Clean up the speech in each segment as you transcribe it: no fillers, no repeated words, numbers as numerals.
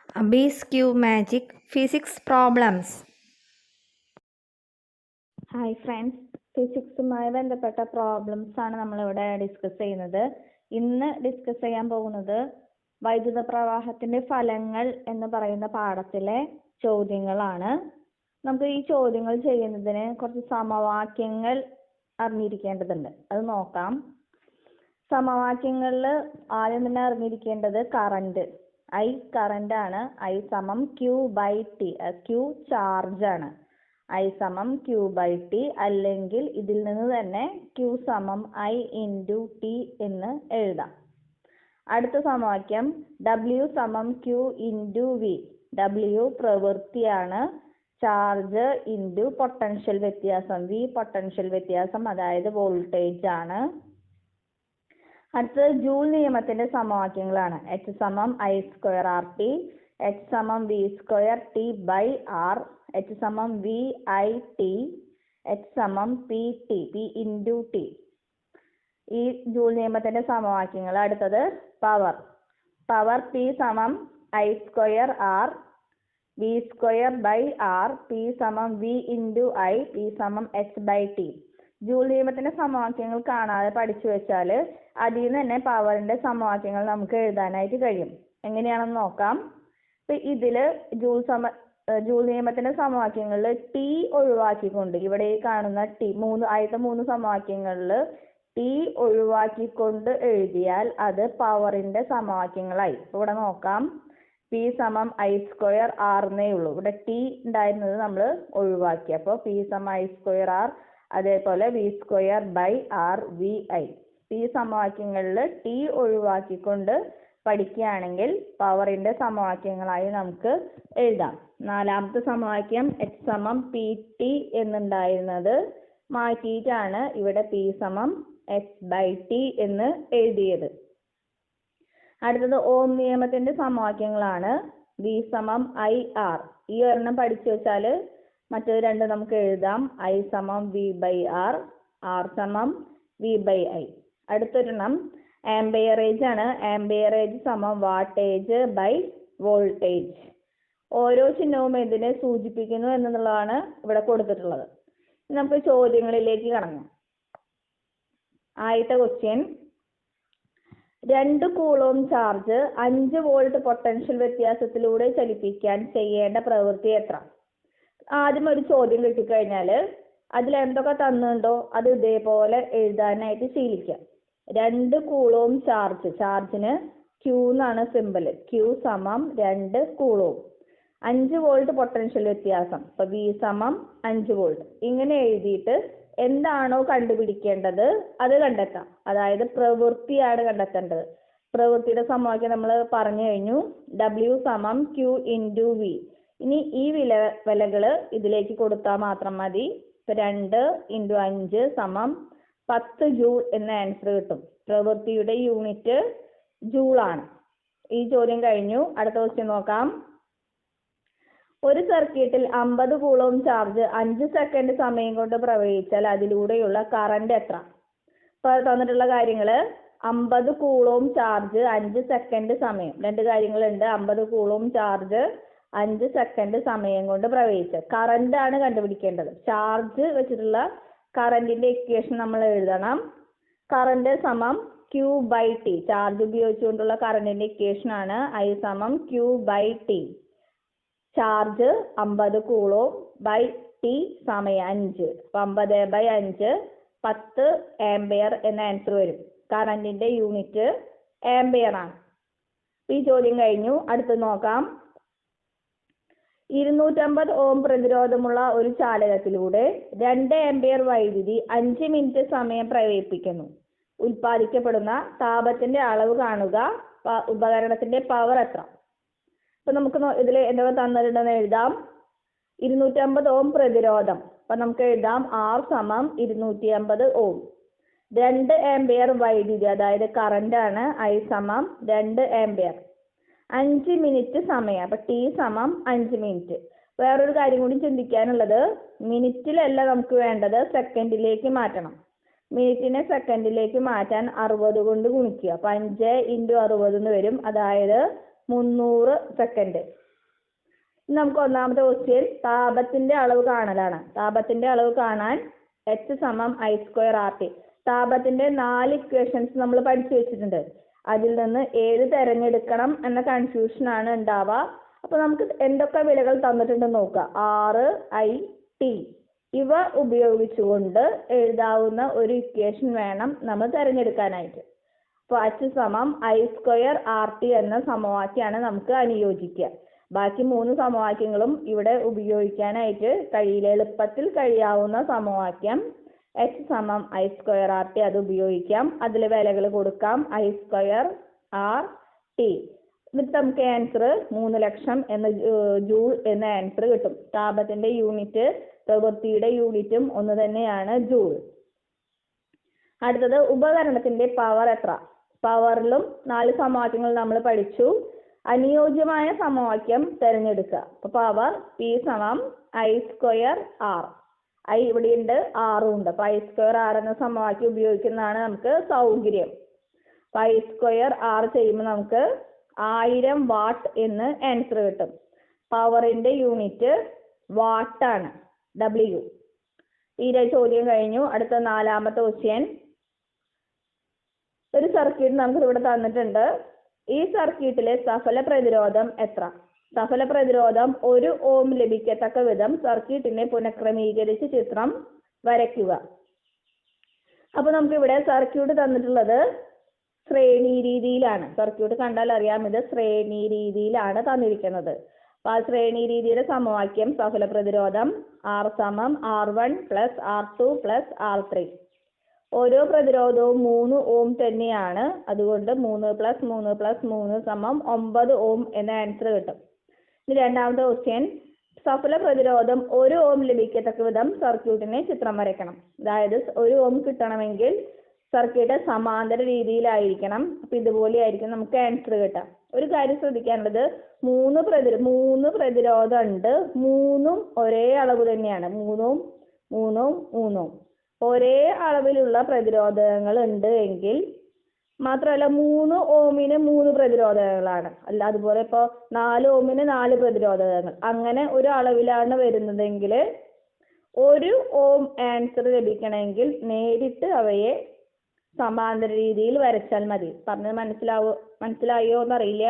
Abyss Cube Magic Physics Problems. Hi friends, ഫിസിക്സുമായി ബന്ധപ്പെട്ട problems ആണ് നമ്മളിവിടെ ഡിസ്കസ് ചെയ്യുന്നത്. ഇന്ന് ഡിസ്കസ് ചെയ്യാൻ പോകുന്നത് വൈദ്യുത പ്രവാഹത്തിന്റെ ഫലങ്ങൾ എന്ന് പറയുന്ന പാഠത്തിലെ ചോദ്യങ്ങളാണ്. നമുക്ക് ഈ ചോദ്യങ്ങൾ ചെയ്യുന്നതിന് കുറച്ച് സമവാക്യങ്ങൾ അറിഞ്ഞിരിക്കേണ്ടതുണ്ട്. അത് നോക്കാം. സമവാക്യങ്ങളിൽ ആദ്യം തന്നെ അറിഞ്ഞിരിക്കേണ്ടത് കറണ്ട്. I കറണ്ട് ആണ്. I സമം Q/T. Q ചാർജ് ആണ്. I സമം Q/T, അല്ലെങ്കിൽ ഇതിൽ നിന്ന് തന്നെ Q സമം I ഇൻറ്റു T എന്ന് എഴുതാം. അടുത്ത സമവാക്യം W സമം Q ഇൻറ്റു V. W പ്രവൃത്തിയാണ്, ചാർജ് ഇൻറ്റു പൊട്ടൻഷ്യൽ വ്യത്യാസം. V പൊട്ടൻഷ്യൽ വ്യത്യാസം, അതായത് വോൾട്ടേജ് ആണ്. അടുത്തത് ജൂൾ നിയമത്തിന്റെ സമവാക്യങ്ങളാണ്. H സമം I സ്ക്വയർ RT, H സമം V സ്ക്വയർ T ബൈ R, H സമം VIT, H സമം PT, P ഇൻറ്റു T. ഈ ജൂൾ നിയമത്തിന്റെ സമവാക്യങ്ങൾ. അടുത്തത് പവർ. പവർ P സമം I square R, V square by R, P സമം V ഇൻറ്റു I, P സമം H ബൈ T. ജൂൾ നിയമത്തിന്റെ സമവാക്യങ്ങൾ കാണാതെ പഠിച്ചു വെച്ചാൽ അതിൽ നിന്ന് തന്നെ പവറിന്റെ സമവാക്യങ്ങൾ നമുക്ക് എഴുതാനായിട്ട് കഴിയും. എങ്ങനെയാണെന്ന് നോക്കാം. ഇപ്പൊ ഇതില് ജൂൾ നിയമത്തിന്റെ സമവാക്യങ്ങളിൽ ടി ഒഴിവാക്കിക്കൊണ്ട്, ഇവിടെ ഈ കാണുന്ന ടി ആദ്യത്തെ മൂന്ന് സമവാക്യങ്ങളിൽ ടി ഒഴിവാക്കിക്കൊണ്ട് എഴുതിയാൽ അത് പവറിന്റെ സമവാക്യങ്ങളായി. ഇവിടെ നോക്കാം, പി സമം I സ്ക്വയർ R എന്നേ ഉള്ളൂ. ഇവിടെ ടി ഉണ്ടായിരുന്നത് നമ്മൾ ഒഴിവാക്കി. അപ്പോൾ പി സമം I സ്ക്വയർ R, അതേപോലെ V square by R VI. ഈ സമവാക്യങ്ങളിൽ ടി ഒഴിവാക്കിക്കൊണ്ട് പഠിക്കുകയാണെങ്കിൽ പവറിന്റെ സമവാക്യങ്ങളായി നമുക്ക് എഴുതാം. നാലാമത്തെ സമവാക്യം H സമം PT എന്നുണ്ടായിരുന്നത് മാറ്റിയിട്ടാണ് ഇവിടെ P സമം H ബൈ T എന്ന് എഴുതിയത്. അടുത്തത് ഓം നിയമത്തിന്റെ സമവാക്യങ്ങളാണ്. V സമം IR. ഈ ഒരെണ്ണം പഠിച്ചു വെച്ചാൽ മറ്റൊരു രണ്ട് നമുക്ക് എഴുതാം. I സമം V ബൈ R, R സമം V ബൈ I. അടുത്തൊരെണ്ണം ആംബിയറേജ് ആണ്. ആംബിയറേജ് സമം വാട്ടേജ് ബൈ വോൾട്ടേജ്. ഓരോ ചിഹ്നവും ഇതിനെ സൂചിപ്പിക്കുന്നു എന്നുള്ളതാണ് ഇവിടെ കൊടുത്തിട്ടുള്ളത്. നമുക്ക് ചോദ്യങ്ങളിലേക്ക് കടങ്ങാം. ആദ്യത്തെ question, 2 coulomb charge 5 volt potential വ്യത്യാസത്തിലൂടെ ചലിപ്പിക്കാൻ ചെയ്യേണ്ട പ്രവൃത്തി എത്ര? ആദ്യം ഒരു ചോദ്യം കിട്ടിക്കഴിഞ്ഞാൽ അതിൽ എന്തൊക്കെ തന്നുണ്ടോ അത് ഇതേപോലെ എഴുതാനായിട്ട് ശീലിക്കാം. 2 കൂളോം ചാർജ്, ചാർജിന് Q എന്നാണ് സിമ്പിൾ. Q സമം 2 കൂളോം. 5 വോൾട്ട് പൊട്ടൻഷ്യൽ വ്യത്യാസം, ഇപ്പൊ V സമം 5 വോൾട്ട്. ഇങ്ങനെ എഴുതിയിട്ട് എന്താണോ കണ്ടുപിടിക്കേണ്ടത് അത് കണ്ടെത്താം. അതായത് പ്രവൃത്തിയാണ് കണ്ടെത്തേണ്ടത്. പ്രവൃത്തിയുടെ സമവാക്യം നമ്മൾ പറഞ്ഞു കഴിഞ്ഞു. W സമം Q ഇൻറ്റു V. ഇനി ഈ വിലകള് ഇതിലേക്ക് കൊടുത്താൽ മാത്രം മതി. 2 ഇൻറ്റു 5 സമം 10 ജൂൾ എന്ന ആൻസർ കിട്ടും. പ്രവൃത്തിയുടെ യൂണിറ്റ് ജൂൾ ആണ്. ഈ ചോദ്യം കഴിഞ്ഞു. അടുത്ത ക്വസ്റ്റ്യൻ നോക്കാം. ഒരു സർക്യൂട്ടിൽ 50 കൂളോം ചാർജ് 5 സെക്കൻഡ് സമയം കൊണ്ട് പ്രവഹിച്ചാൽ അതിലൂടെയുള്ള കറണ്ട് എത്ര? ഇപ്പൊ തന്നിട്ടുള്ള കാര്യങ്ങള് 50 കൂളോം ചാർജ് 5 സെക്കൻഡ് സമയം. രണ്ട് കാര്യങ്ങളുണ്ട്. 50 കൂളോം ചാർജ് 5 സെക്കൻഡ് സമയം കൊണ്ട് പ്രവഹിച്ച് കറണ്ട് ആണ് കണ്ടുപിടിക്കേണ്ടത്. ചാർജ് വെച്ചിട്ടുള്ള കറണ്ടിന്റെ ഇക്വേഷൻ നമ്മൾ എഴുതണം. കറണ്ട് സമം Q/T. ചാർജ് ഉപയോഗിച്ചുകൊണ്ടുള്ള കറണ്ടിന്റെ ഇക്വേഷൻ ആണ് I സമം Q/T. Charge 50 coulomb by T സമയം 5. 50/5 10 ആംബിയർ എന്ന ആൻസർ വരും. കറണ്ടിന്റെ യൂണിറ്റ് ആംബിയർ ആണ്. ഈ ചോദ്യം കഴിഞ്ഞു. അടുത്ത് നോക്കാം. 250 ഓം പ്രതിരോധമുള്ള ഒരു ചാലകത്തിലൂടെ 2 ആംബിയർ വൈദ്യുതി 5 മിനിറ്റ് സമയം പ്രവഹിപ്പിക്കുന്നു. ഉൽപ്പാദിക്കപ്പെടുന്ന താപത്തിന്റെ അളവ് കാണുക. ഉപകരണത്തിന്റെ പവർ എത്ര? ഇപ്പൊ നമുക്ക് ഇതിൽ എന്തൊക്കെ തന്നിട്ടുണ്ടെന്ന് എഴുതാം. 250 ഓം പ്രതിരോധം, അപ്പൊ നമുക്ക് എഴുതാം R സമം 250 ഓം. 2 ആംബിയർ വൈദ്യുതി, അതായത് കറണ്ട് ആണ്. I സമം 2 ആംബിയർ. 5 മിനിറ്റ് സമയം, അപ്പൊ T സമം 5 മിനിറ്റ്. വേറൊരു കാര്യം കൂടി ചിന്തിക്കാനുള്ളത്, മിനിറ്റിലല്ല നമുക്ക് വേണ്ടത്, സെക്കൻഡിലേക്ക് മാറ്റണം. മിനിറ്റിനെ സെക്കൻഡിലേക്ക് മാറ്റാൻ 60 കൊണ്ട് ഗുണിക്കുക. അപ്പൊ 5 ഇൻറ്റു 60 എന്ന് വരും. അതായത് 300 സെക്കൻഡ്. നമുക്ക് ഒന്നാമത്തെ ക്വസ്റ്റ്യൻ താപത്തിന്റെ അളവ് കാണലാണ്. താപത്തിന്റെ അളവ് കാണാൻ H സമം I² RT. താപത്തിന്റെ 4 ഇക്വേഷൻസ് നമ്മൾ പഠിച്ചു വെച്ചിട്ടുണ്ട്. അതിൽ നിന്ന് ഏത് തിരഞ്ഞെടുക്കണം എന്ന കൺഫ്യൂഷൻ ആണ് ഉണ്ടാവുക. അപ്പൊ നമുക്ക് എന്തൊക്കെ വിലകൾ തന്നിട്ടുണ്ടെന്ന് നോക്കാം. R, I, T ഇവ ഉപയോഗിച്ചുകൊണ്ട് എഴുതാവുന്ന ഒരു ഇക്വേഷൻ വേണം നമ്മൾ തിരഞ്ഞെടുക്കാനായിട്ട്. അപ്പോൾ H സമം I² RT എന്ന സമവാക്യമാണ് നമുക്ക് അനുയോജിക്കുക. ബാക്കി 3 സമവാക്യങ്ങളും ഇവിടെ ഉപയോഗിക്കാനായിട്ട് കഴിയില്ല. എളുപ്പത്തിൽ കഴിയാവുന്ന സമവാക്യം H സമം I² RT അത് ഉപയോഗിക്കാം. അതിൽ വിലകൾ കൊടുക്കാം I² RT. എന്നിട്ട് നമുക്ക് ആൻസർ 3 ലക്ഷം എന്ന ജൂൾ എന്ന ആൻസർ കിട്ടും. താപത്തിന്റെ യൂണിറ്റ് പ്രവൃത്തിയുടെ യൂണിറ്റും ഒന്ന് തന്നെയാണ്, ജൂൾ. അടുത്തത് ഉപകരണത്തിന്റെ പവർ എത്ര? പവറിലും 4 സമവാക്യങ്ങൾ നമ്മൾ പഠിച്ചു. അനുയോജ്യമായ സമവാക്യം തിരഞ്ഞെടുക്കുക. അപ്പൊ പവർ P സമം I² R. I ഇവിടെയുണ്ട്, ആറും ഉണ്ട്. അപ്പൊ I² R എന്ന സമവാക്യം ഉപയോഗിക്കുന്നതാണ് നമുക്ക് സൗകര്യം. അപ്പൊ I² R ചെയ്യുമ്പോൾ നമുക്ക് 1000 വാട്ട് എന്ന് ആൻസർ കിട്ടും. പവറിന്റെ യൂണിറ്റ് വാട്ടാണ്, W. ഈ ചോദ്യം കഴിഞ്ഞു. അടുത്ത 4ാമത്തെ ക്വസ്റ്റ്യൻ. ഒരു സർക്യൂട്ട് നമുക്ക് ഇവിടെ തന്നിട്ടുണ്ട്. ഈ സർക്യൂട്ടിലെ സഫല പ്രതിരോധം എത്ര? സഫല പ്രതിരോധം 1 ഓം ലഭിക്കത്തക്ക വിധം സർക്യൂട്ടിനെ പുനഃക്രമീകരിച്ച് ചിത്രം വരയ്ക്കുക. അപ്പൊ നമുക്ക് ഇവിടെ സർക്യൂട്ട് തന്നിട്ടുള്ളത് ശ്രേണി രീതിയിലാണ്. സർക്യൂട്ട് കണ്ടാൽ അറിയാം, ഇത് ശ്രേണി രീതിയിലാണ് തന്നിരിക്കുന്നത്. അപ്പൊ ആ ശ്രേണി രീതിയുടെ സമവാക്യം സഫല പ്രതിരോധം R സമം R1 + R2 + R3. ഓരോ പ്രതിരോധവും 3 ഓം തന്നെയാണ്. അതുകൊണ്ട് 3 + 3 + 3 സമം 9 ഓം എന്ന ആൻസർ കിട്ടും. ഇനി 2ാമത്തെ ക്വസ്റ്റ്യൻ. സഫല പ്രതിരോധം 1 ഓം ലഭിക്കത്തക്ക വിധം സർക്യൂട്ടിനെ ചിത്രം വരയ്ക്കണം. അതായത് 1 ഓം കിട്ടണമെങ്കിൽ സർക്യൂട്ട് സമാന്തര രീതിയിലായിരിക്കണം. അപ്പൊ ഇതുപോലെ ആയിരിക്കും നമുക്ക് ആൻസർ കിട്ടാം. ഒരു കാര്യം ശ്രദ്ധിക്കാനുള്ളത്, 3 പ്രതിരോധം ഉണ്ട്. 3ഉം ഒരേ അളവ് തന്നെയാണ്. 3ഉം ഒരേ അളവിലുള്ള പ്രതിരോധങ്ങൾ ഉണ്ട് എങ്കിൽ മാത്രമല്ല 3 ഓമിന് 3 പ്രതിരോധകങ്ങളാണ്. അല്ല അതുപോലെ ഇപ്പൊ 4 ഓമിന് 4 പ്രതിരോധകങ്ങൾ, അങ്ങനെ ഒരു അളവിലാണ് വരുന്നതെങ്കിൽ 1 ഓം ആൻസർ ലഭിക്കണമെങ്കിൽ നേരിട്ട് അവയെ സമാന്തര രീതിയിൽ വരച്ചാൽ മതി. പറഞ്ഞത് മനസ്സിലായോ എന്നറിയില്ല.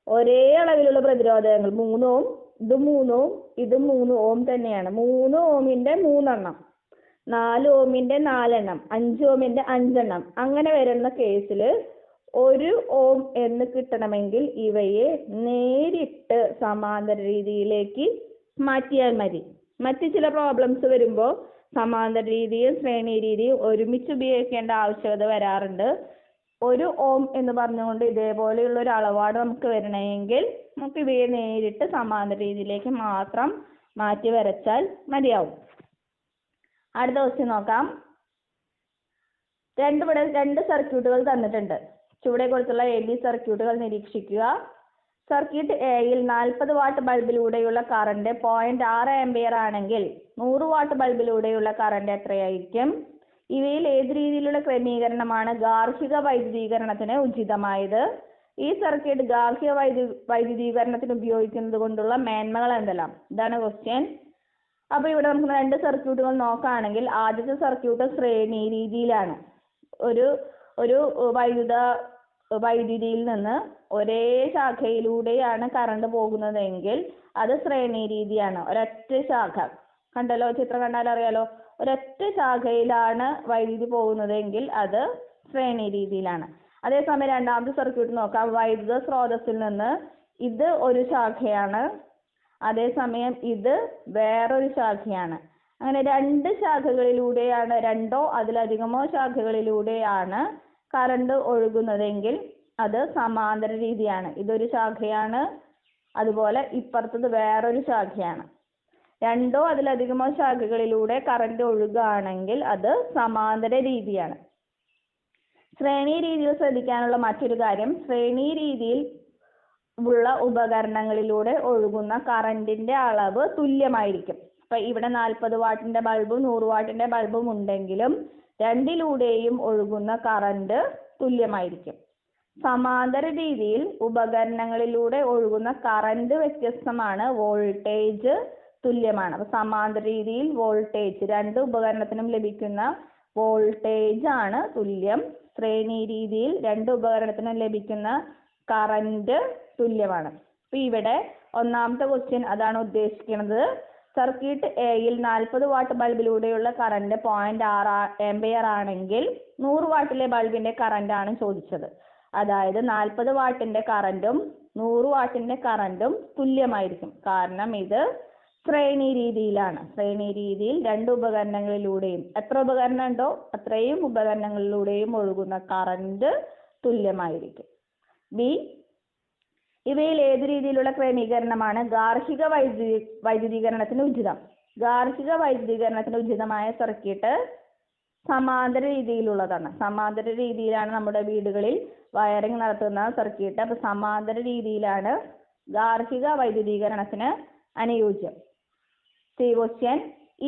ഒരേ അളവിലുള്ള പ്രതിരോധകങ്ങൾ 3 ഓം, ഇതും 3 ഓം തന്നെയാണ്. 3 ഓമിന്റെ 3 എണ്ണം, 4 ഓമിന്റെ 4 എണ്ണം, 5 ഓമിന്റെ 5 എണ്ണം, അങ്ങനെ വരുന്ന കേസിൽ 1 ഓം എന്ന് കിട്ടണമെങ്കിൽ ഇവയെ നേരിട്ട് സമാന്തര രീതിയിലേക്ക് മാറ്റിയാൽ മതി. മറ്റു ചില പ്രോബ്ലംസ് വരുമ്പോൾ സമാന്തര രീതിയും ശ്രേണി രീതിയും ഒരുമിച്ച് ഉപയോഗിക്കേണ്ട ആവശ്യകത വരാറുണ്ട്. 1 ഓം എന്ന് പറഞ്ഞുകൊണ്ട് ഇതേപോലെയുള്ള ഒരു അളവാണ് നമുക്ക് വരണമെങ്കിൽ നമുക്ക് ഇവയെ നേരിട്ട് സമാന്തര രീതിയിലേക്ക് മാത്രം മാറ്റി വരച്ചാൽ മതിയാവും. അടുത്ത ക്വസ്റ്റ്യൻ നോക്കാം. 2 സർക്യൂട്ടുകൾ തന്നിട്ടുണ്ട്. ചുവടെ കൊടുത്തുള്ള AB സർക്യൂട്ടുകൾ നിരീക്ഷിക്കുക. സർക്യൂട്ട് എയിൽ 40 വാട്ട് ബൾബിലൂടെയുള്ള കറണ്ട് 0.6 ആംപിയർ ആണെങ്കിൽ 100 വാട്ട് ബൾബിലൂടെയുള്ള കറണ്ട് എത്രയായിരിക്കും? ഇവയിൽ ഏത് രീതിയിലുള്ള ക്രമീകരണമാണ് ഗാർഹിക വൈദ്യുതീകരണത്തിന് ഉചിതമായത്? ഈ സർക്യൂട്ട് ഗാർഹിക വൈദ്യുതീകരണത്തിന് ഉപയോഗിക്കുന്നത് കൊണ്ടുള്ള മേന്മകൾ എന്തെല്ലാം? ഇതാണ് ക്വസ്റ്റ്യൻ. അപ്പൊ ഇവിടെ നമുക്ക് 2 സർക്യൂട്ടുകൾ നോക്കുകയാണെങ്കിൽ ആദ്യത്തെ സർക്യൂട്ട് ശ്രേണി രീതിയിലാണ്. ഒരു വൈദ്യുതിയിൽ നിന്ന് ഒരേ ശാഖയിലൂടെയാണ് കറണ്ട് പോകുന്നതെങ്കിൽ അത് ശ്രേണി രീതിയാണ്. ഒരൊറ്റ ശാഖ കണ്ടല്ലോ, ചിത്രം കണ്ടാൽ അറിയാലോ. ഒരൊറ്റ ശാഖയിലാണ് വൈദ്യുതി പോകുന്നതെങ്കിൽ അത് ശ്രേണി രീതിയിലാണ്. അതേസമയം 2ാമത്തെ സർക്യൂട്ട് നോക്കാം. വൈദ്യുത സ്രോതസ്സിൽ നിന്ന് ഇത് ഒരു ശാഖയാണ്, അതേസമയം ഇത് വേറൊരു ശാഖയാണ്. അങ്ങനെ 2 ശാഖകളിലൂടെയാണ്, 2ഓ അതിലധികമോ ശാഖകളിലൂടെയാണ് കറണ്ട് ഒഴുകുന്നതെങ്കിൽ അത് സമാന്തര രീതിയാണ്. ഇതൊരു ശാഖയാണ്, അതുപോലെ ഇപ്പുറത്തത് വേറൊരു ശാഖയാണ്. 2ഓ അതിലധികമോ ശാഖകളിലൂടെ കറണ്ട് ഒഴുകുകയാണെങ്കിൽ അത് സമാന്തര രീതിയാണ്. ശ്രേണി രീതിയിൽ ശ്രദ്ധിക്കാനുള്ള മറ്റൊരു കാര്യം, ശ്രേണി രീതിയിൽ ഉള്ള ഉപകരണങ്ങളിലൂടെ ഒഴുകുന്ന കറണ്ടിന്റെ അളവ് തുല്യമായിരിക്കും. അപ്പൊ ഇവിടെ 40 വാട്ടിന്റെ ബൾബും 100 വാട്ടിന്റെ ബൾബും ഉണ്ടെങ്കിലും രണ്ടിലൂടെയും ഒഴുകുന്ന കറണ്ട് തുല്യമായിരിക്കും. സമാന്തര രീതിയിൽ ഉപകരണങ്ങളിലൂടെ ഒഴുകുന്ന കറന്റ് വ്യത്യസ്തമാണ്, വോൾട്ടേജ് തുല്യമാണ്. അപ്പൊ സമാന്തര രീതിയിൽ വോൾട്ടേജ് രണ്ട് ഉപകരണത്തിനും ലഭിക്കുന്ന വോൾട്ടേജ് ആണ് തുല്യം. ശ്രേണി രീതിയിൽ രണ്ട് ഉപകരണത്തിനും ലഭിക്കുന്ന കറന്റ് തുല്യമാണ്. അപ്പൊ ഇവിടെ ഒന്നാമത്തെ ക്വസ്റ്റ്യൻ അതാണ് ഉദ്ദേശിക്കുന്നത്. സർക്യൂട്ട് എയിൽ 40 വാട്ട് ബൾബിലൂടെയുള്ള കറന്റ് 0.6 ആംപിയർ ആണെങ്കിൽ 100 വാട്ടിലെ ബൾബിന്റെ കറന്റ് ആണ് ചോദിച്ചത്. അതായത് 40 വാട്ടിന്റെ കറന്റും 100 വാട്ടിന്റെ കറന്റും തുല്യമായിരിക്കും. കാരണം ഇത് ശ്രേണി രീതിയിലാണ്. ശ്രേണി രീതിയിൽ രണ്ട് ഉപകരണങ്ങളിലൂടെയും എത്ര ഉപകരണം ഉണ്ടോ അത്രയും ഉപകരണങ്ങളിലൂടെയും ഒഴുകുന്ന കറന്റ് തുല്യമായിരിക്കും. ബി, ഇവയിൽ ഏത് രീതിയിലുള്ള ക്രമീകരണമാണ് ഗാർഹിക വൈദ്യുതീകരണത്തിന് ഉചിതം? ഗാർഹിക വൈദ്യുതീകരണത്തിന് ഉചിതമായ സർക്യൂട്ട് സമാന്തര രീതിയിലുള്ളതാണ്. സമാന്തര രീതിയിലാണ് നമ്മുടെ വീടുകളിൽ വയറിംഗ് നടത്തുന്ന സർക്യൂട്ട്. അപ്പൊ സമാന്തര രീതിയിലാണ് ഗാർഹിക വൈദ്യുതീകരണത്തിന് അനുയോജ്യം. സി ക്വസ്റ്റ്യൻ,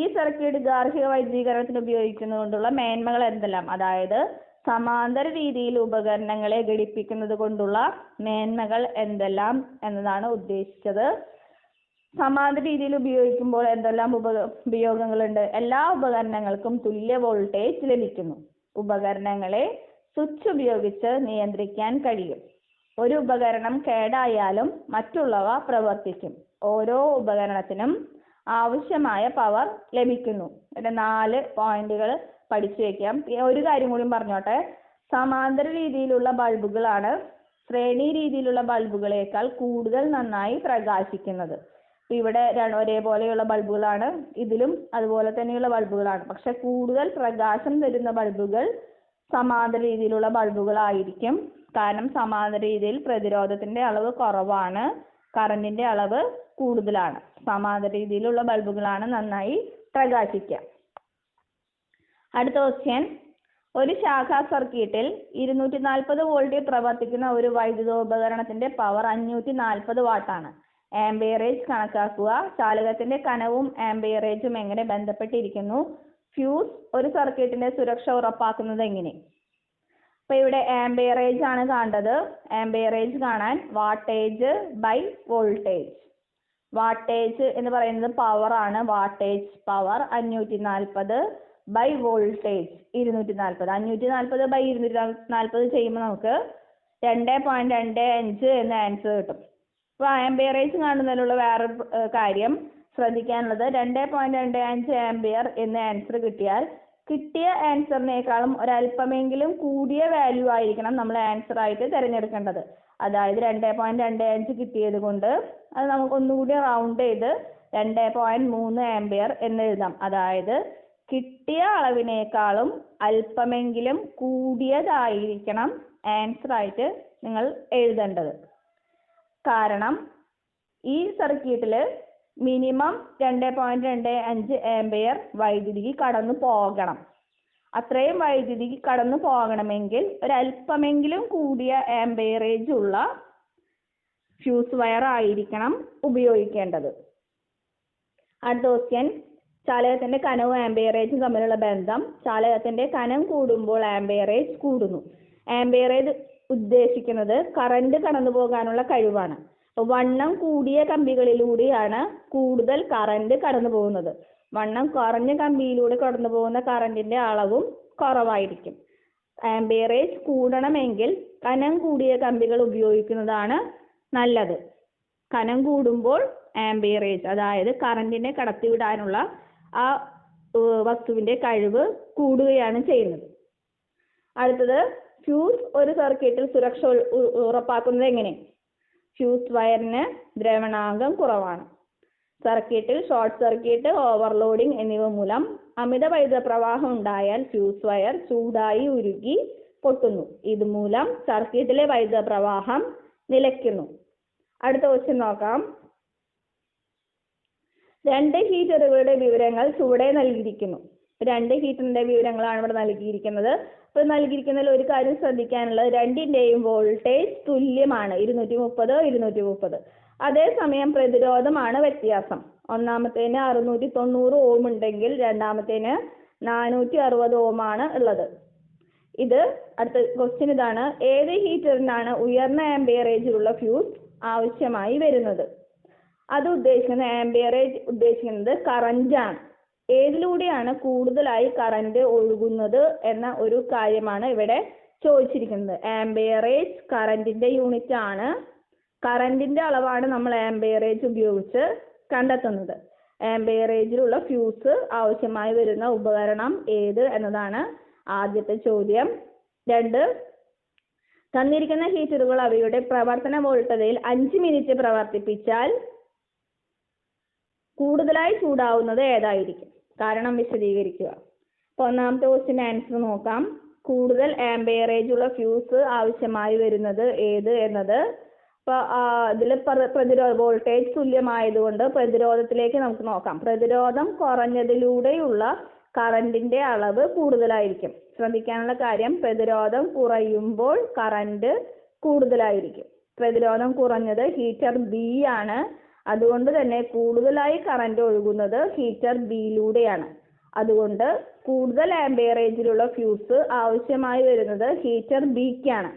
ഈ സർക്യൂട്ട് ഗാർഹിക വൈദ്യുതീകരണത്തിന് ഉപയോഗിക്കുന്നതുകൊണ്ടുള്ള മേന്മകൾ എന്തെല്ലാം? അതായത് സമാന്തര രീതിയിൽ ഉപകരണങ്ങളെ ഘടിപ്പിക്കുന്നത് കൊണ്ടുള്ള മേന്മകൾ എന്തെല്ലാം എന്നതാണ് ഉദ്ദേശിച്ചത്. സമാന്തര രീതിയിൽ ഉപയോഗിക്കുമ്പോൾ എന്തെല്ലാം ഉപയോഗങ്ങളുണ്ട്? എല്ലാ ഉപകരണങ്ങൾക്കും തുല്യ വോൾട്ടേജ് ലഭിക്കുന്നു. ഉപകരണങ്ങളെ സ്വിച്ച് ഉപയോഗിച്ച് നിയന്ത്രിക്കാൻ കഴിയും. ഒരു ഉപകരണം കേടായാലും മറ്റുള്ളവ പ്രവർത്തിക്കും. ഓരോ ഉപകരണത്തിനും ആവശ്യമായ പവർ ലഭിക്കുന്നു. ഇവിടെ 4 പോയിന്റുകൾ പഠിച്ചു വെക്കാം. ഒരു കാര്യം കൂടി പറഞ്ഞോട്ടെ. സമാന്തര രീതിയിലുള്ള ബൾബുകളാണ് ശ്രേണി രീതിയിലുള്ള ബൾബുകളേക്കാൾ കൂടുതൽ നന്നായി പ്രകാശിക്കുന്നത്. ഇവിടെ ഒരേപോലെയുള്ള ബൾബുകളാണ്, ഇതിലും അതുപോലെ തന്നെയുള്ള ബൾബുകളാണ്. പക്ഷെ കൂടുതൽ പ്രകാശം തരുന്ന ബൾബുകൾ സമാന്തര രീതിയിലുള്ള ബൾബുകളായിരിക്കും. കാരണം സമാന്തര രീതിയിൽ പ്രതിരോധത്തിന്റെ അളവ് കുറവാണ്, കറന്റിന്റെ അളവ് കൂടുതലാണ്. സമാന്തര രീതിയിലുള്ള ബൾബുകളാണ് നന്നായി പ്രകാശിക്കുക. അടുത്ത ക്വസ്റ്റ്യൻ, ഒരു ശാഖാ സർക്യൂട്ടിൽ 240 വോൾട്ടിൽ പ്രവർത്തിക്കുന്ന ഒരു വൈദ്യുതോപകരണത്തിന്റെ പവർ 540 വാട്ടാണ്. ആംപിയറേജ് കണക്കാക്കുക. ചാലകത്തിന്റെ കനവും ആംപിയറേജും എങ്ങനെ ബന്ധപ്പെട്ടിരിക്കുന്നു? ഫ്യൂസ് ഒരു സർക്യൂട്ടിന്റെ സുരക്ഷ ഉറപ്പാക്കുന്നത് എങ്ങനെ? അപ്പൊ ഇവിടെ ആംപിയറേജ് ആണ് കാണേണ്ടത്. ആംപിയറേജ് കാണാൻ വാട്ടേജ് ബൈ വോൾട്ടേജ്. വാട്ടേജ് എന്ന് പറയുന്നത് പവർ ആണ്. Wattage power 540 by voltage 240. 540 by 240 ചെയ്യുമ്പോൾ നമുക്ക് 2.25 എന്ന ആൻസർ കിട്ടും. അപ്പൊ ആംപിയറേജ് കാണുന്നതിനുള്ള വേറെ കാര്യം ശ്രദ്ധിക്കാനുള്ളത്, 2.25 ആംപിയർ എന്ന ആൻസർ കിട്ടിയാൽ കിട്ടിയ ആൻസറിനേക്കാളും ഒരല്പമെങ്കിലും കൂടിയ വാല്യൂ ആയിരിക്കണം നമ്മൾ ആൻസർ ആയിട്ട് തിരഞ്ഞെടുക്കേണ്ടത്. അതായത് 2.25 കിട്ടിയത് കൊണ്ട് അത് നമുക്ക് ഒന്നുകൂടി റൗണ്ട് ചെയ്ത് 2.3 ആംപിയർ എന്ന് എഴുതാം. അതായത് കിട്ടിയ അളവിനേക്കാളും അല്പമെങ്കിലും കൂടിയതായിരിക്കണം ആൻസർ ആയിട്ട് നിങ്ങൾ എഴുതേണ്ടത്. കാരണം ഈ സർക്യൂട്ടിൽ മിനിമം 2.25 ആംപിയർ വൈദ്യുതി കടന്നു പോകണം. അത്രയും വൈദ്യുതി കടന്നു പോകണമെങ്കിൽ ഒരല്പമെങ്കിലും കൂടിയ ആംപിയറേജ് ഉള്ള ഫ്യൂസ് വയർ ആയിരിക്കണം ഉപയോഗിക്കേണ്ടത്. അടുത്ത ക്വസ്റ്റ്യൻ, ചാലകത്തിന്റെ കനവും ആംപിയറേജും തമ്മിലുള്ള ബന്ധം. ചാലകത്തിന്റെ കനം കൂടുമ്പോൾ ആംപിയറേജ് കൂടുന്നു. ആംപിയറേജ് ഉദ്ദേശിക്കുന്നത് കറന്റ് കടന്നു പോകാനുള്ള കഴിവാണ്. വണ്ണം കൂടിയ കമ്പികളിലൂടെയാണ് കൂടുതൽ കറന്റ് കടന്നു പോകുന്നത്. വണ്ണം കുറഞ്ഞ കമ്പിയിലൂടെ കടന്നു പോകുന്ന കറന്റിന്റെ അളവും കുറവായിരിക്കും. ആംപിയറേജ് കൂടണമെങ്കിൽ കനം കൂടിയ കമ്പികൾ ഉപയോഗിക്കുന്നതാണ് നല്ലത്. കനം കൂടുമ്പോൾ ആംപിയറേജ്, അതായത് കറന്റിനെ കടത്തിവിടാനുള്ള ആ വസ്തുവിന്റെ കഴിവ് കൂടുകയാണ് ചെയ്യുന്നത്. അടുത്തത്, ഫ്യൂസ് ഒരു സർക്യൂട്ടിൽ സുരക്ഷ ഉറപ്പാക്കുന്നത് എങ്ങനെ? ഫ്യൂസ് വയറിന് ദ്രവണാങ്കം കുറവാണ്. സർക്യൂട്ടിൽ ഷോർട്ട് സർക്യൂട്ട്, ഓവർലോഡിംഗ് എന്നിവ മൂലം അമിത വൈദ്യുത പ്രവാഹം ഉണ്ടായാൽ ഫ്യൂസ് വയർ ചൂടായി ഉരുകി പൊട്ടുന്നു. ഇതുമൂലം സർക്യൂട്ടിലെ വൈദ്യുത പ്രവാഹം നിലയ്ക്കുന്നു. അടുത്ത ക്വസ്റ്റ്യൻ നോക്കാം. 2 ഹീറ്ററുകളുടെ വിവരങ്ങൾ ചുവടെ നൽകിയിരിക്കുന്നു. 2 ഹീറ്ററിന്റെ വിവരങ്ങളാണ് ഇവിടെ നൽകിയിരിക്കുന്നത്. ഇപ്പൊ നൽകിയിരിക്കുന്നതിൽ ഒരു കാര്യം ശ്രദ്ധിക്കാനുള്ളത്, രണ്ടിന്റെയും വോൾട്ടേജ് തുല്യമാണ്, 230. അതേസമയം പ്രതിരോധമാണ് വ്യത്യാസം. ഒന്നാമത്തേന് 690 ഓം ഉണ്ടെങ്കിൽ രണ്ടാമത്തേന് 460 ഓം ആണ് ഉള്ളത്. ഇത് അടുത്ത ക്വസ്റ്റ്യൻ ഇതാണ്. ഏത് ഹീറ്ററിനാണ് ഉയർന്ന ആംബിയറേജിലുള്ള ഫ്യൂസ് ആവശ്യമായി വരുന്നത്? അത് ഉദ്ദേശിക്കുന്നത് ആംബിയറേജ് ഉദ്ദേശിക്കുന്നത് കറന്റ് ആണ്. ഏതിലൂടെയാണ് കൂടുതലായി കറന്റ് ഒഴുകുന്നത് എന്ന ഒരു കാര്യമാണ് ഇവിടെ ചോദിച്ചിരിക്കുന്നത്. ആംബിയറേജ് കറന്റിന്റെ യൂണിറ്റ് ആണ്. കറന്റിന്റെ അളവാണ് നമ്മൾ ആംബിയറേജ് ഉപയോഗിച്ച് കണ്ടെത്തുന്നത്. ആംബിയറേജിലുള്ള ഫ്യൂസ് ആവശ്യമായി വരുന്ന ഉപകരണം ഏത് എന്നതാണ് ആദ്യത്തെ ചോദ്യം. 2, തന്നിരിക്കുന്ന ഹീറ്ററുകൾ അവയുടെ പ്രവർത്തന വോൾട്ടതയിൽ 5 മിനിറ്റ് പ്രവർത്തിപ്പിച്ചാൽ കൂടുതലായി ചൂടാവുന്നത് ഏതായിരിക്കും? കാരണം വിശദീകരിക്കുക. അപ്പോൾ ഒന്നാമത്തെ ക്വസ്റ്റ്യൻ ആൻസർ നോക്കാം. കൂടുതൽ ആംബിയറേജ് ഉള്ള ഫ്യൂസ് ആവശ്യമായി വരുന്നത് ഏത് എന്നത്. അപ്പോൾ ഇതിൽ വോൾട്ടേജ് തുല്യമായതുകൊണ്ട് പ്രതിരോധത്തിലേക്ക് നമുക്ക് നോക്കാം. പ്രതിരോധം കുറഞ്ഞതിലൂടെയുള്ള കറന്റിന്റെ അളവ് കൂടുതലായിരിക്കും. ശ്രദ്ധിക്കാനുള്ള കാര്യം, പ്രതിരോധം കുറയുമ്പോൾ കറന്റ് കൂടുതലായിരിക്കും. പ്രതിരോധം കുറഞ്ഞത് ഹീറ്റർ ബി ആണ്. അതുകൊണ്ട് തന്നെ കൂടുതലായി കറന്റ് ഒഴുകുന്നത് ഹീറ്റർ ബിയിലൂടെയാണ്. അതുകൊണ്ട് കൂടുതൽ ആംബിയറേജിലുള്ള ഫ്യൂസ് ആവശ്യമായി വരുന്നത് ഹീറ്റർ ബിക്കാണ്.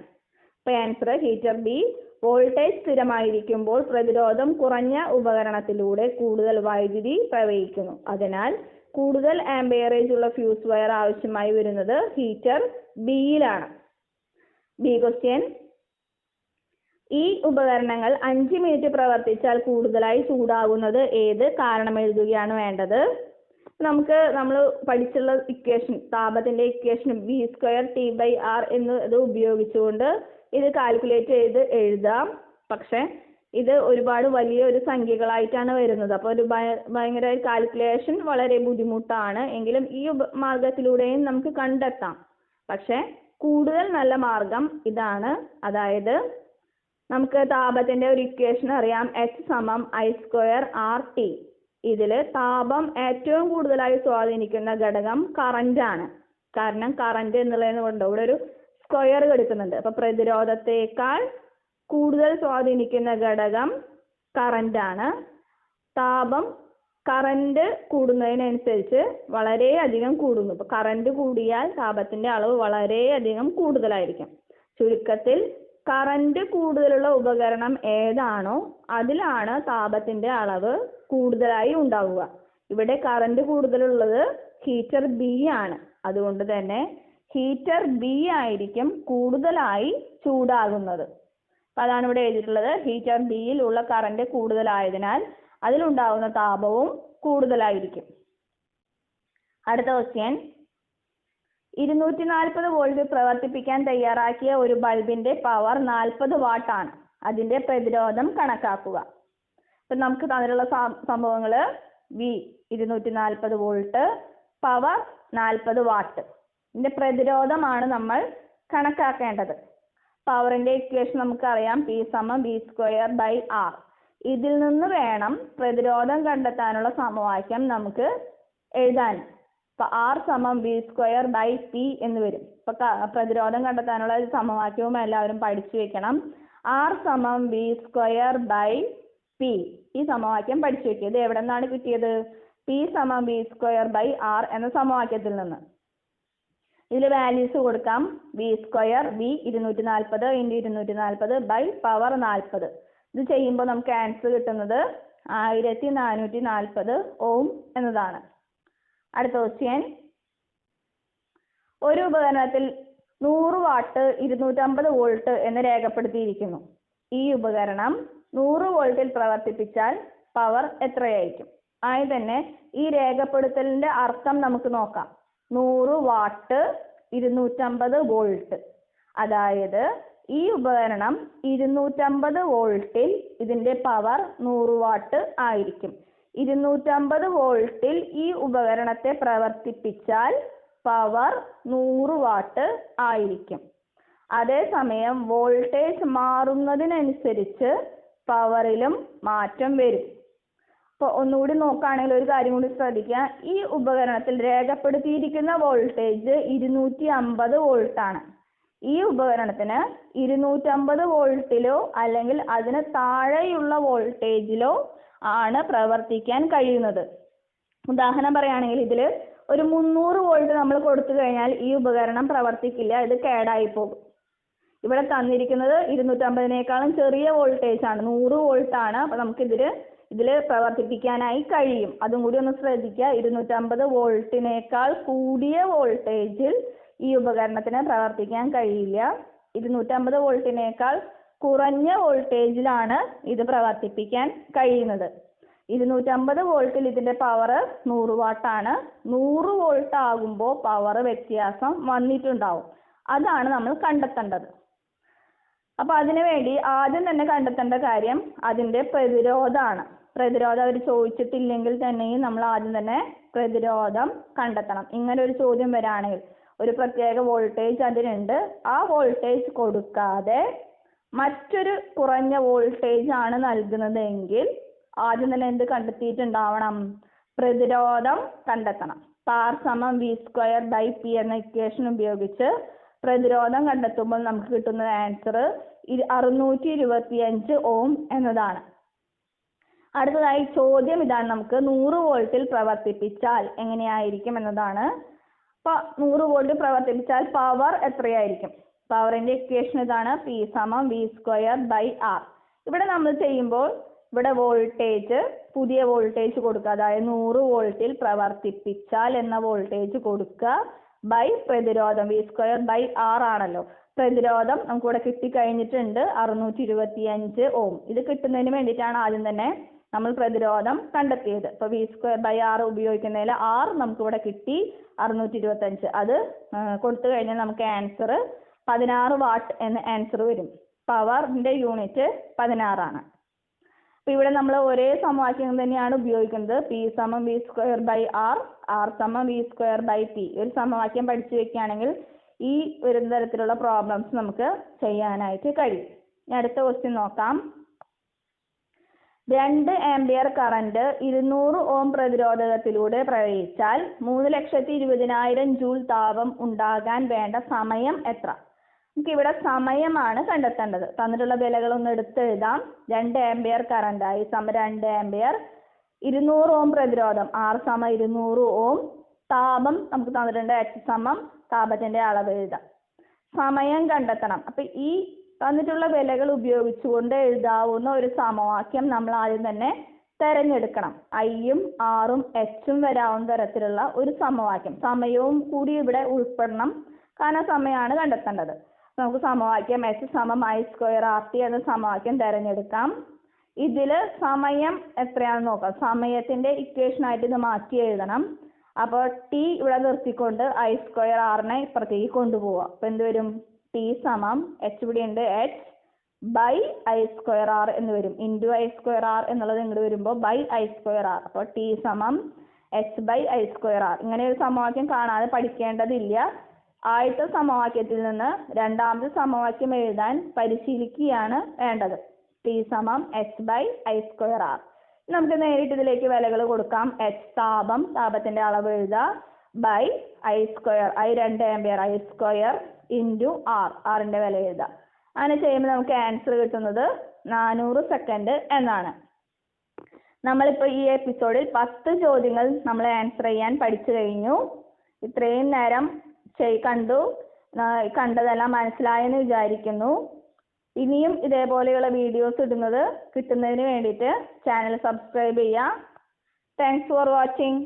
അപ്പോൾ ആൻസർ ഹീറ്റർ ബി. വോൾട്ടേജ് സ്ഥിരമായിരിക്കുമ്പോൾ പ്രതിരോധം കുറഞ്ഞ ഉപകരണത്തിലൂടെ കൂടുതൽ വൈദ്യുതി പ്രവഹിക്കുന്നു. അതിനാൽ കൂടുതൽ ആംബിയറേജ് ഉള്ള ഫ്യൂസ് വയർ ആവശ്യമായി വരുന്നത് ഹീറ്റർ ബിയിലാണ്. B question. ഈ ഉപകരണങ്ങൾ 5 മിനിറ്റ് പ്രവർത്തിച്ചാൽ കൂടുതലായി ചൂടാകുന്നത് ഏത്? കാരണം എഴുതുകയാണ് വേണ്ടത്. നമ്മൾ പഠിച്ചുള്ള ഇക്വേഷൻ, താപത്തിന്റെ ഇക്വേഷൻ V²T/R ഇത് ഉപയോഗിച്ചുകൊണ്ട് ഇത് കാൽക്കുലേറ്റ് ചെയ്ത് എഴുതാം. പക്ഷെ ഇത് ഒരുപാട് വലിയൊരു സംഖ്യകളായിട്ടാണ് വരുന്നത്. അപ്പോൾ ഒരു ഭയങ്കര കാൽക്കുലേഷൻ വളരെ ബുദ്ധിമുട്ടാണ്. എങ്കിലും ഈ മാർഗത്തിലൂടെയും നമുക്ക് കണ്ടെത്താം. പക്ഷെ കൂടുതൽ നല്ല മാർഗം ഇതാണ്. അതായത് നമുക്ക് താപത്തിന്റെ ഒരു ഇക്വേഷൻ അറിയാം, H=I²RT. ഇതിൽ താപം ഏറ്റവും കൂടുതലായി സ്വാധീനിക്കുന്ന ഘടകം കറന്റ് ആണ്. കാരണം കറന്റ് എന്നുള്ളതിന് കൊണ്ട് ഇവിടെ ഒരു സ്ക്വയർ എടുക്കുന്നുണ്ട്. അപ്പൊ പ്രതിരോധത്തെക്കാൾ കൂടുതൽ സ്വാധീനിക്കുന്ന ഘടകം കറന്റ് ആണ്. താപം കറന്റ് കൂടുന്നതിനനുസരിച്ച് വളരെയധികം കൂടുന്നു. ഇപ്പൊ കറന്റ് കൂടിയാൽ താപത്തിന്റെ അളവ് വളരെയധികം കൂടുതലായിരിക്കും. ചുരുക്കത്തിൽ കറന്റ് കൂടുതലുള്ള ഉപകരണം ഏതാണോ അതിലാണ് താപത്തിന്റെ അളവ് കൂടുതലായി ഉണ്ടാവുക. ഇവിടെ കറന്റ് കൂടുതലുള്ളത് ഹീറ്റർ ബി ആണ്. അതുകൊണ്ട് തന്നെ ഹീറ്റർ ബി ആയിരിക്കും കൂടുതലായി ചൂടാകുന്നത്. അപ്പൊ അതാണ് ഇവിടെ എഴുതിയിട്ടുള്ളത്. ഹീറ്റർ ബിയിൽ ഉള്ള കറന്റ് കൂടുതലായതിനാൽ അതിലുണ്ടാവുന്ന താപവും കൂടുതലായിരിക്കും. അടുത്ത ക്വസ്റ്റ്യൻ. 240 വോൾട്ട് പ്രവർത്തിപ്പിക്കാൻ തയ്യാറാക്കിയ ഒരു ബൾബിന്റെ പവർ 40 വാട്ട് ആണ്. അതിന്റെ പ്രതിരോധം കണക്കാക്കുക. ഇപ്പൊ നമുക്ക് തന്നിട്ടുള്ള സംഭവങ്ങള് 240 വോൾട്ട്, പവർ 40 വാട്ട്. ഇതിന്റെ പ്രതിരോധമാണ് നമ്മൾ കണക്കാക്കേണ്ടത്. പവറിന്റെ ഇക്വേഷൻ നമുക്കറിയാം, P=V²/R. ഇതിൽ നിന്ന് വേണം പ്രതിരോധം കണ്ടെത്താനുള്ള സമവാക്യം നമുക്ക് എഴുതാൻ. അപ്പൊ R=V²/P എന്ന് വരും. അപ്പൊ പ്രതിരോധം കണ്ടെത്താനുള്ള സമവാക്യവും എല്ലാവരും പഠിച്ചു വെക്കണം. R=V²/P. ഈ സമവാക്യം പഠിച്ചു വെക്കുക. ഇത് എവിടെ നിന്നാണ് കിട്ടിയത്? P=V²/R എന്ന സമവാക്യത്തിൽ നിന്ന്. ഇതിൽ വാല്യൂസ് കൊടുക്കാം. V², V 240 × 240 power 40. ഇത് ചെയ്യുമ്പോൾ നമുക്ക് ആൻസർ കിട്ടുന്നത് 1440 ഓം എന്നതാണ്. അടുത്ത ക്വസ്റ്റ്യൻ. ഒരു ഉപകരണത്തിൽ 100 വാട്ട് 250 വോൾട്ട് എന്ന് രേഖപ്പെടുത്തിയിരിക്കുന്നു. ഈ ഉപകരണം 100 വോൾട്ടിൽ പ്രവർത്തിപ്പിച്ചാൽ പവർ എത്രയായിരിക്കും? ആയത് തന്നെ ഈ രേഖപ്പെടുത്തലിന്റെ അർത്ഥം നമുക്ക് നോക്കാം. 100 വാട്ട് 250 വോൾട്ട്. അതായത് ഈ ഉപകരണം 250 വോൾട്ടിൽ ഇതിന്റെ പവർ 100 വാട്ട് ആയിരിക്കും. 250 വോൾട്ടിൽ ഈ ഉപകരണത്തെ പ്രവർത്തിപ്പിച്ചാൽ പവർ 100 വാട്ട് ആയിരിക്കും. അതേസമയം വോൾട്ടേജ് മാറുന്നതിനനുസരിച്ച് പവറിലും മാറ്റം വരും. അപ്പോൾ ഒന്നുകൂടി നോക്കുകയാണെങ്കിൽ ഒരു കാര്യം കൂടി ശ്രദ്ധിക്കുക. ഈ ഉപകരണത്തിൽ രേഖപ്പെടുത്തിയിരിക്കുന്ന വോൾട്ടേജ് 250 വോൾട്ടാണ്. ഈ ഉപകരണത്തിന് 250 വോൾട്ടിലോ അല്ലെങ്കിൽ അതിന് താഴെയുള്ള വോൾട്ടേജിലോ ആണ് പ്രവർത്തിക്കാൻ കഴിയുന്നത്. ഉദാഹരണം പറയുകയാണെങ്കിൽ ഇതിൽ ഒരു 300 വോൾട്ട് നമ്മൾ കൊടുത്തു കഴിഞ്ഞാൽ ഈ ഉപകരണം പ്രവർത്തിക്കില്ല, ഇത് കേടായി പോകും. ഇവിടെ തന്നിരിക്കുന്നത് 250നേക്കാളും ചെറിയ വോൾട്ടേജ് ആണ്, 100 വോൾട്ട് ആണ്. അപ്പോൾ നമുക്ക് ഇതിൽ പ്രവർത്തിപ്പിക്കാനായി കഴിയും. അതും കൂടി ഒന്ന് ശ്രദ്ധിക്കുക. 250 വോൾട്ടിനേക്കാൾ കൂടിയ വോൾട്ടേജിൽ ഈ ഉപകരണത്തിന് പ്രവർത്തിക്കാൻ കഴിയില്ല. 250 വോൾട്ടിനേക്കാൾ കുറഞ്ഞ വോൾട്ടേജിലാണ് ഇത് പ്രവർത്തിപ്പിക്കാൻ കഴിയുന്നത്. 250 വോൾട്ടിൽ ഇതിന്റെ പവർ 100 വാട്ടാണ്. 100 വോൾട്ട് ആകുമ്പോൾ പവർ വ്യത്യാസം വന്നിട്ടുണ്ടാവും. അതാണ് നമ്മൾ കണ്ടെത്തേണ്ടത്. അപ്പൊ അതിനുവേണ്ടി ആദ്യം തന്നെ കണ്ടെത്തേണ്ട കാര്യം അതിന്റെ പ്രതിരോധമാണ്. പ്രതിരോധം അവർ ചോദിച്ചിട്ടില്ലെങ്കിൽ തന്നെയും നമ്മൾ ആദ്യം തന്നെ പ്രതിരോധം കണ്ടെത്തണം. ഇങ്ങനെ ഒരു ചോദ്യം വരാണെങ്കിൽ ഒരു പ്രത്യേക വോൾട്ടേജ് അതിനുണ്ട്, ആ വോൾട്ടേജ് കൊടുക്കാതെ മറ്റൊരു കുറഞ്ഞ വോൾട്ടേജ് ആണ് നൽകുന്നതെങ്കിൽ ആദ്യം തന്നെ എന്ത് കണ്ടെത്തിയിട്ടുണ്ടാവണം? പ്രതിരോധം കണ്ടെത്തണം. R = V²/P എന്ന ഇക്വേഷൻ ഉപയോഗിച്ച് പ്രതിരോധം കണ്ടെത്തുമ്പോൾ നമുക്ക് കിട്ടുന്ന ആൻസർ 625 ഓം എന്നതാണ്. അടുത്തതായി ചോദ്യം ഇതാണ്, നമുക്ക് 100 വോൾട്ടിൽ പ്രവർത്തിപ്പിച്ചാൽ എങ്ങനെയായിരിക്കും എന്നതാണ്. അപ്പൊ 100 വോൾട്ടിൽ പ്രവർത്തിപ്പിച്ചാൽ പവർ എത്രയായിരിക്കും? പവറിന്റെ ഇക്വേഷൻ ഇതാണ്, P = V²/R. ഇവിടെ നമ്മൾ ചെയ്യുമ്പോൾ ഇവിടെ വോൾട്ടേജ്, പുതിയ വോൾട്ടേജ് കൊടുക്കുക, അതായത് 100 വോൾട്ടിൽ പ്രവർത്തിപ്പിച്ചാൽ എന്ന വോൾട്ടേജ് കൊടുക്കുക ബൈ പ്രതിരോധം. V²/R ആണല്ലോ. പ്രതിരോധം നമുക്ക് ഇവിടെ കിട്ടിക്കഴിഞ്ഞിട്ടുണ്ട് 625 ഓം. ഇത് കിട്ടുന്നതിന് വേണ്ടിയിട്ടാണ് ആദ്യം തന്നെ നമ്മൾ പ്രതിരോധം കണ്ടെത്തിയത്. ഇപ്പൊ V²/R ഉപയോഗിക്കുന്നതിൽ R നമുക്ക് ഇവിടെ കിട്ടി 625. അത് കൊടുത്തു കഴിഞ്ഞാൽ നമുക്ക് ആൻസർ 16 വാട്ട് എന്ന ആൻസർ വരും. പവറിന്റെ യൂണിറ്റ് 16 ആണ്. അപ്പൊ ഇവിടെ നമ്മൾ ഒരേ സമവാക്യം തന്നെയാണ് ഉപയോഗിക്കുന്നത്. P = V²/R, R = V²/P. ഒരു സമവാക്യം പഠിച്ചു വെക്കുകയാണെങ്കിൽ ഈ ഒരു തരത്തിലുള്ള പ്രോബ്ലംസ് നമുക്ക് ചെയ്യാനായിട്ട് കഴിയും. ഇനി അടുത്ത ക്വസ്റ്റ്യൻ നോക്കാം. 2 ആംപിയർ കറന്റ് 200 ഓം പ്രതിരോധകത്തിലൂടെ പ്രവഹിച്ചാൽ 3,20,000 ജൂൾ താപം ഉണ്ടാകാൻ വേണ്ട സമയം എത്ര? നമുക്ക് ഇവിടെ സമയമാണ് കണ്ടെത്തേണ്ടത്. തന്നിട്ടുള്ള വിലകളൊന്ന് എടുത്തെഴുതാം. 2 ആംപിയർ കറന്റ്, I = 2 ആംപിയർ, 200 ഓം പ്രതിരോധം, R = 200 ഓം, താപം നമുക്ക് തന്നിട്ടുണ്ട്, H = താപത്തിന്റെ അളവ് എഴുതാം. സമയം കണ്ടെത്തണം. അപ്പൊ ഈ തന്നിട്ടുള്ള വിലകൾ ഉപയോഗിച്ചുകൊണ്ട് എഴുതാവുന്ന ഒരു സമവാക്യം നമ്മൾ ആദ്യം തന്നെ തെരഞ്ഞെടുക്കണം. Iയും Rഉം Hഉം വരാവുന്ന തരത്തിലുള്ള ഒരു സമവാക്യം. സമയവും കൂടി ഇവിടെ ഉൾപ്പെടണം, കാരണം സമയമാണ് കണ്ടെത്തേണ്ടത്. നമുക്ക് സമവാക്യം H = I²RT എന്ന സമവാക്യം തിരഞ്ഞെടുക്കാം. ഇതില് സമയം എത്രയാണെന്ന് നോക്കാം. സമയത്തിന്റെ ഇക്വേഷൻ ആയിട്ട് ഇത് മാറ്റി എഴുതണം. അപ്പോൾ T ഇവിടെ നിർത്തിക്കൊണ്ട് I²R ഇപ്പുറത്തേക്ക് കൊണ്ടുപോവാം. അപ്പൊ എന്ത് വരും? T = H ഇവിടെ ഉണ്ട്, H/I²R എന്ന് വരും. I²R എന്നുള്ളത് ഇങ്ങോട്ട് വരുമ്പോൾ I²R. അപ്പോൾ T = H/I²R. ഇങ്ങനെ ഒരു സമവാക്യം കാണാതെ പഠിക്കേണ്ടതില്ല. ആദ്യത്തെ സമവാക്യത്തിൽ നിന്ന് രണ്ടാമത്തെ സമവാക്യം എഴുതാൻ പരിശീലിക്കുകയാണ് വേണ്ടത്. T = H/I²R. നമുക്ക് നേരിട്ട് ഇതിലേക്ക് വിലകൾ കൊടുക്കാം. H താപത്തിന്റെ അളവ് എഴുതുക, by I², I 2 ampere, I² into R, Rന്റെ വില എഴുതുക. അങ്ങനെ ചെയ്യുമ്പോൾ നമുക്ക് ആൻസർ കിട്ടുന്നത് 400 സെക്കൻഡ് എന്നാണ്. നമ്മളിപ്പോൾ ഈ എപ്പിസോഡിൽ 10 ചോദ്യങ്ങൾ നമ്മൾ ആൻസർ ചെയ്യാൻ പഠിച്ചു കഴിഞ്ഞു. ഇത്രയും നേരം കണ്ടതെല്ലാം മനസ്സിലായെന്ന് വിചാരിക്കുന്നു. ഇനിയും ഇതേപോലെയുള്ള വീഡിയോസ് ഇടുന്നത് കിട്ടുന്നതിന് വേണ്ടിയിട്ട് ചാനൽ സബ്സ്ക്രൈബ് ചെയ്യുക. Thanks for watching.